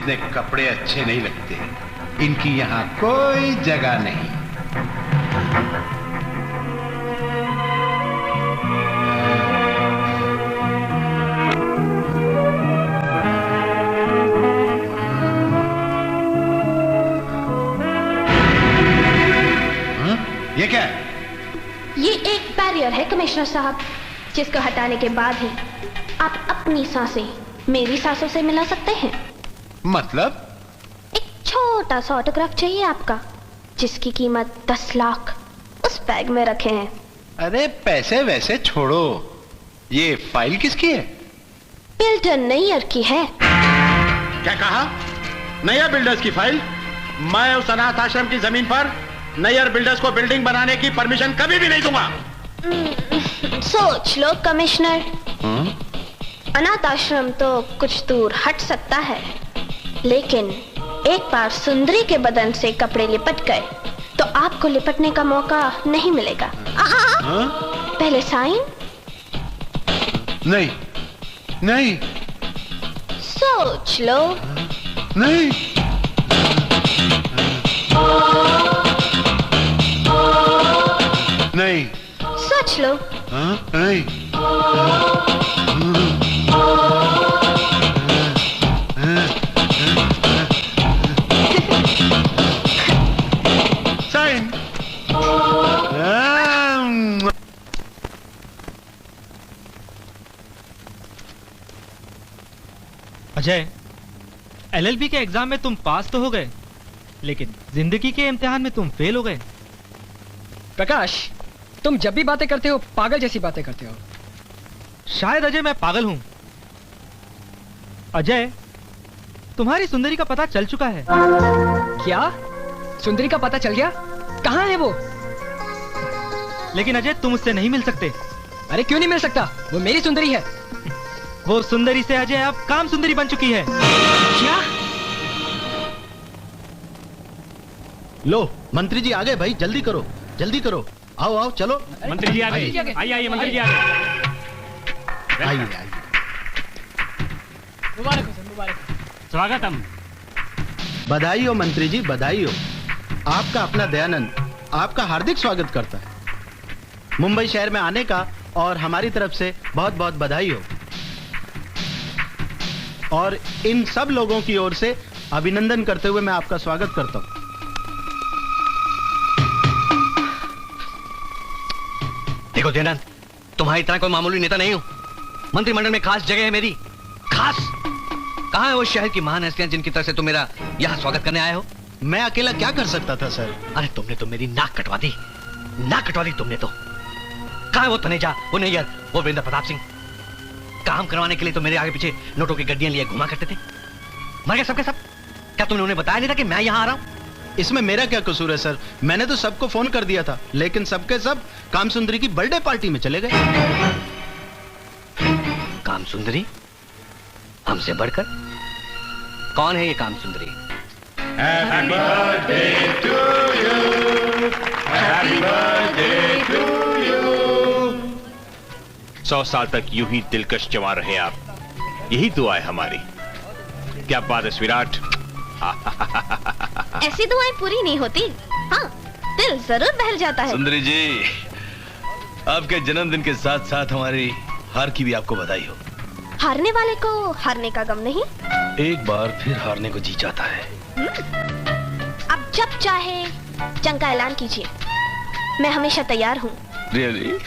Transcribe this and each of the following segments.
इतने कपड़े अच्छे नहीं लगते। इनकी यहाँ कोई जगह नहीं। ये क्या है? ये एक बैरियर है कमिश्नर साहब, जिसको हटाने के बाद ही आप अपनी सांसें मेरी सांसों से मिला सकते हैं। मतलब? एक छोटा सा ऑटोग्राफ चाहिए आपका, जिसकी कीमत 10 लाख उस बैग में रखे हैं। अरे पैसे वैसे छोड़ो, ये फाइल किसकी है? बिल्डर नैयर की है। क्या कहा? नैयर बिल्डर्स की फाइल? मैं उस अनाथ आश्रम की जमीन पर नैयर बिल्डर्स को बिल्डिंग बनाने की परमिशन कभी भी नहीं दूंगा। सोच लो कमिश्नर, अनाथ आश्रम तो कुछ दूर हट सकता है, लेकिन एक बार सुंदरी के बदन से कपड़े लिपट गए तो आपको लिपटने का मौका नहीं मिलेगा। पहले साइन। नहीं नहीं। सोच लो। नहीं। नहीं। सोच लो। नहीं। साइन। अजय, एलएलबी के एग्जाम में तुम पास तो हो गए, लेकिन जिंदगी के इम्तिहान में तुम फेल हो गए। प्रकाश, तुम जब भी बातें करते हो पागल जैसी बातें करते हो। शायद अजय मैं पागल हूं। अजय, तुम्हारी सुंदरी का पता चल चुका है। क्या? सुंदरी का पता चल गया? कहां है वो? लेकिन अजय तुम उससे नहीं मिल सकते। अरे क्यों नहीं मिल सकता? वो मेरी सुंदरी है। वो सुंदरी से अजय अब काम सुंदरी बन चुकी है। क्या? लो मंत्री जी आ गए भाई, जल्दी करो जल्दी करो। आओ आओ चलो। मंत्री जी आ गए। आइए आइए मंत्री जी आ गए। आइए आइए। मुबारक हो सर, मुबारक हो। स्वागतम। बधाई हो मंत्री जी, बधाई हो। आपका अपना दयानंद आपका हार्दिक स्वागत करता है। मुंबई शहर में आने का और हमारी तरफ से बहुत बहुत बधाई हो। और इन सब लोगों की ओर से अभिनंदन करते हुए मैं आपका स्वागत करता हूं। देखो दयानंद, तुम्हारी तरह कोई मामूली नेता नहीं हूं। मंत्रिमंडल में खास जगह है मेरी, खास। कहां है वो शहर की महान हस्तियां जिनकी तरफ से तुम मेरा यहां स्वागत करने आए हो? मैं अकेला क्या कर सकता था सर? अरे तुमने तो मेरी नाक कटवा दी, नाक कटवा दी तुमने तो। कहां है वो तनेजा, वो नैयर, वो वीरेंद्र प्रताप सिंह? काम करवाने के लिए तो मेरे आगे पीछे नोटों की गड्डियां लिए घुमा करते थे। मर गए सबके सब। क्या तुमने उन्हें बताया नहीं था कि मैं यहां आ रहा हूं? इसमें मेरा क्या कसूर है सर? मैंने तो सबको फोन कर दिया था, लेकिन सबके सब काम सुंदरी की बर्थडे पार्टी में चले गए। काम सुंदरी? हमसे बढ़कर? कौन है ये काम सुंदरी? Happy birthday to you. Happy birthday to you. 100 साल तक यूं ही दिलकश जवान रहे आप, यही दुआ है हमारी। क्या बात है विराट। ऐसी दुआएं पूरी नहीं होती। हाँ, दिल जरूर बहल जाता है। सुंदरी जी, आपके जन्मदिन के साथ साथ हमारी हार की भी आपको बधाई हो। हारने वाले को हारने का गम नहीं। एक बार फिर हारने को जी चाहता है। अब जब चाहे जंग का ऐलान कीजिए, मैं हमेशा तैयार हूँ। Really?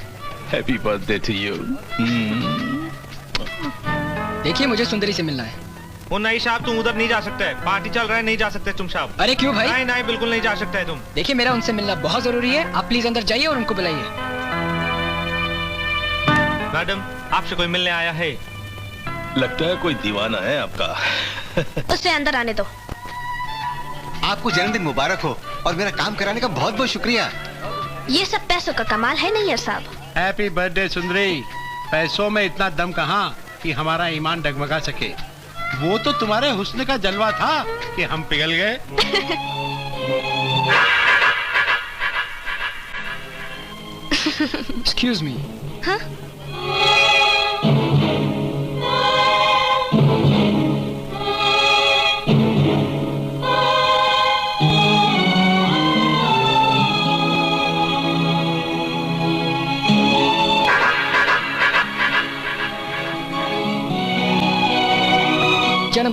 Happy birthday to you. देखिए मुझे सुंदरी से मिलना है। वो नहीं साहब, तुम उधर नहीं जा सकते, पार्टी चल रहा है, नहीं जा सकते तुम साहब। अरे क्यों भाई? नहीं नहीं बिल्कुल नहीं जा सकते तुम। देखिए मेरा उनसे मिलना बहुत जरूरी है, आप प्लीज अंदर जाइए और उनको बुलाइए। मैडम, आपसे कोई मिलने आया है। लगता है कोई दीवाना है आपका। उसे अंदर आने दो। आपको जन्मदिन मुबारक हो और मेरा काम कराने का बहुत बहुत शुक्रिया। ये सब पैसों का कमाल है नैयर साहब। हैप्पी बर्थडे सुंदरी। पैसों में इतना दम कहाँ कि हमारा ईमान डगमगा सके। वो तो तुम्हारे हुस्न का जलवा था कि हम पिघल गए। Excuse me. हाँ?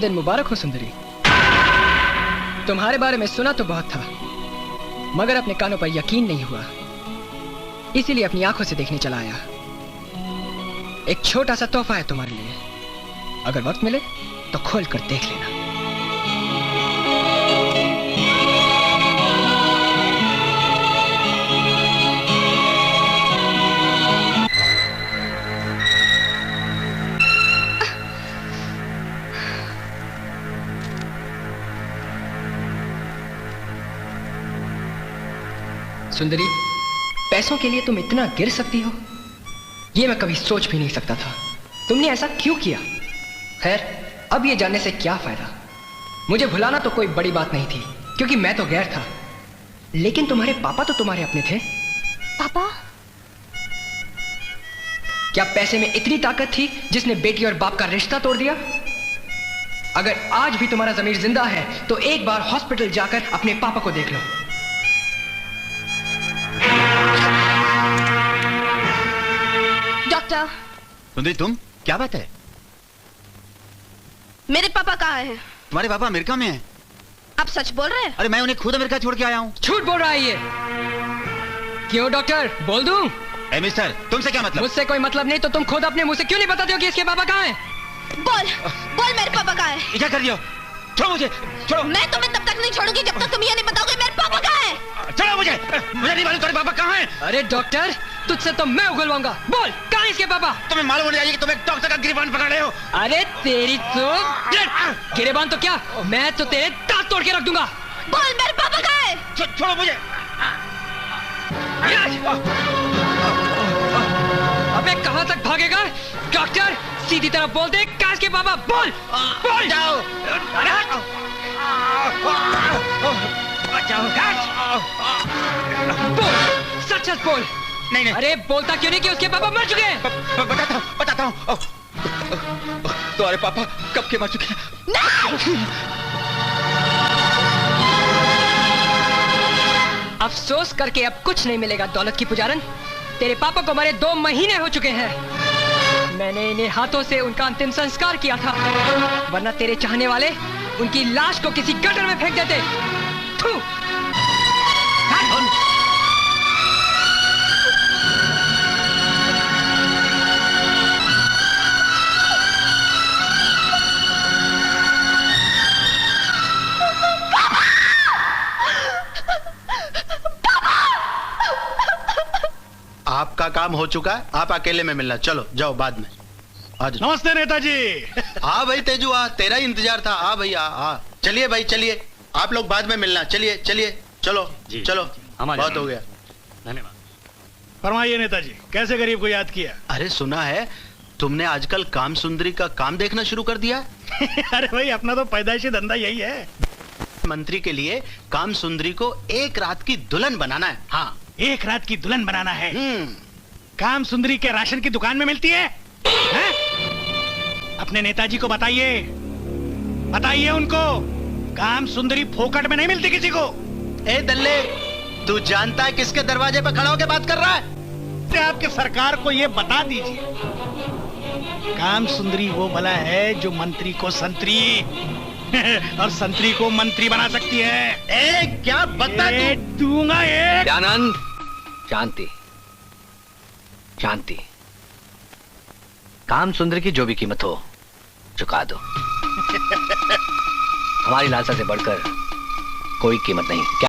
जन्मदिन मुबारक हो सुंदरी। तुम्हारे बारे में सुना तो बहुत था, मगर अपने कानों पर यकीन नहीं हुआ, इसीलिए अपनी आंखों से देखने चला आया। एक छोटा सा तोहफा है तुम्हारे लिए, अगर वक्त मिले तो खोल कर देख लेना। सुंदरी, पैसों के लिए तुम इतना गिर सकती हो, यह मैं कभी सोच भी नहीं सकता था। तुमने ऐसा क्यों किया? खैर, अब यह जानने से क्या फायदा। मुझे भुलाना तो कोई बड़ी बात नहीं थी, क्योंकि मैं तो गैर था, लेकिन तुम्हारे पापा तो तुम्हारे अपने थे। पापा? क्या पैसे में इतनी ताकत थी जिसने बेटी और बाप का रिश्ता तोड़ दिया? अगर आज भी तुम्हारा ज़मीर जिंदा है तो एक बार हॉस्पिटल जाकर अपने पापा को देख लो। डॉक्टर। सुंदरी, तुम? क्या बात है? मेरे पापा कहाँ हैं? तुम्हारे पापा अमेरिका में हैं। आप सच बोल रहे हैं? अरे मैं उन्हें खुद अमेरिका छोड़ के आया हूँ। झूठ बोल रहा है ये। क्यों डॉक्टर, बोल दूं? ए मिस्टर, तुमसे क्या मतलब? मुझसे कोई मतलब नहीं तो तुम खुद अपने मुंह से क्यों नहीं बताते हो कि इसके पापा कहाँ हैं? बोल मेरे पापा कहाँ हैं? क्या कर रही हो? छोड़ो मुझे, छोड़ो। मैं तुम्हें तब तक नहीं छोड़ूंगी जब तक तुम ये नहीं बताओगे मेरे पापा कहाँ हैं। छोड़ो मुझे नहीं मालूम तुम्हारे पापा कहाँ हैं। अरे डॉक्टर, तुझसे तो मैं उगलवाऊंगा। बोल, कहाँ है इसके पापा? तुम्हें मालूम होना चाहिए कि तुम एक डॉक्टर का गिरबान पकड़ रहे हो। अरे तेरी तो गिरबान तो क्या, मैं तो तेरे दांत तोड़ के रख दूंगा। बोल मेरे पापा कहाँ हैं? छोड़ो मुझे। अबे कहाँ तक भागेगा? डॉक्टर, सीधी तरफ बोल दे, कहाँ इसके पापा? बोल बोल। जाओ। बोल, सच सच बोल। नहीं नहीं। अरे बोलता क्यों नहीं कि उसके पापा मर चुके हैं? बताता हूँ। तुम्हारे पापा कब के मर चुके हैं। अफसोस करके अब कुछ नहीं मिलेगा दौलत की पुजारन। तेरे पापा को मरे 2 महीने हो चुके हैं। मैंने इन्हें हाथों से उनका अंतिम संस्कार किया था, वरना तेरे चाहने वाले उनकी लाश को किसी गटर में फेंक देते। थू। आपका काम हो चुका है, आप अकेले में मिलना। चलो जाओ, बाद में आज। नमस्ते नेताजी। हाँ भाई तेजू, आ तेरा ही इंतजार था। हाँ भैया, हाँ चलिए भाई चलिए, आप लोग बाद में मिलना। चलिए चलिए, चलो चलो, बहुत हो गया। धन्यवाद। फरमाइए नेताजी, कैसे गरीब को याद किया? अरे सुना है तुमने आजकल काम सुंदरी का काम देखना शुरू कर दिया। अरे भाई, अपना तो पैदाइशी धंधा यही है। मंत्री के लिए काम सुंदरी को एक रात की दुल्हन बनाना है। हाँ, एक रात की दुल्हन बनाना है। काम सुंदरी के राशन की दुकान में मिलती है? अपने नेताजी को बताइए, बताइए उनको, काम सुंदरी फोकट में नहीं मिलती किसी को। ए दल्ले, तू जानता है किसके दरवाजे पर खड़ा होकर बात कर रहा है? आपके सरकार को ये बता दीजिए, काम सुंदरी वो भला है जो मंत्री को संतरी और संतरी को मंत्री बना सकती है। क्या बता दूंगा एक। दयानंद, शांति शांति। काम सुंदर की जो भी कीमत हो चुका दो। हमारी लालसा से बढ़कर कोई कीमत नहीं।